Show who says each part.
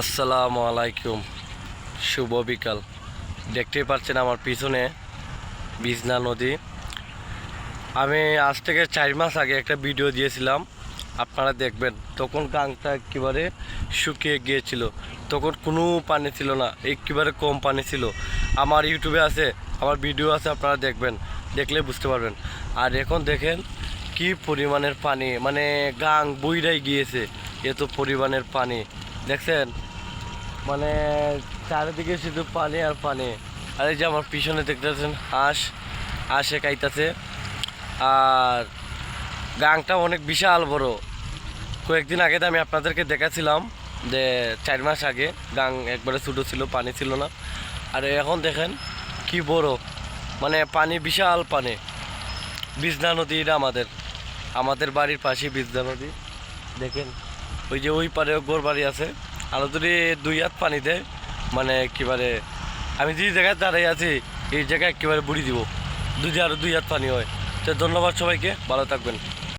Speaker 1: আসসালামু আলাইকুম, শুভ বিকাল। দেখতেই পাচ্ছেন আমার পিছনে বিজনা নদী। আমি আজ থেকে 4 মাস আগে একটা ভিডিও দিয়েছিলাম, আপনারা দেখবেন। তখন গাংটা একেবারে শুকিয়ে গিয়েছিল, তখন কোনো পানি ছিল না, একেবারে কম পানি ছিল। আমার ইউটিউবে আছে, আমার ভিডিও আছে, আপনারা দেখবেন, দেখলে বুঝতে পারবেন। আর এখন দেখেন কি পরিমাণের পানি, মানে গাং বইরাই গিয়েছে, এত পরিমাণের পানি দেখছেন। মানে চারিদিকে শুধু পানি আর পানি। আর এই যে আমার পিছনে দেখতেছেন হাঁসে খাইতেছে। আর গাংটা অনেক বিশাল বড়। কয়েকদিন আগে তো আমি আপনাদেরকে দেখাছিলাম যে 4 মাস আগে গাং একবারে ছোটো ছিল, পানি ছিল না। আর এখন দেখেন কি বড়, মানে পানি বিশাল পানি। বিজনা নদী, এটা আমাদের আমাদের বাড়ির পাশেই বিজনা নদী। দেখেন ওই যে ওই পারে গোর বাড়ি আছে, আরও যদি 2 হাত পানি দেয়, মানে একেবারে আমি যে জায়গায় দাঁড়িয়ে আছি এই জায়গায় একেবারে বুড়ি দিব, যদি আরও 2 হাত পানি হয়। তো ধন্যবাদ সবাইকে, ভালো থাকবেন।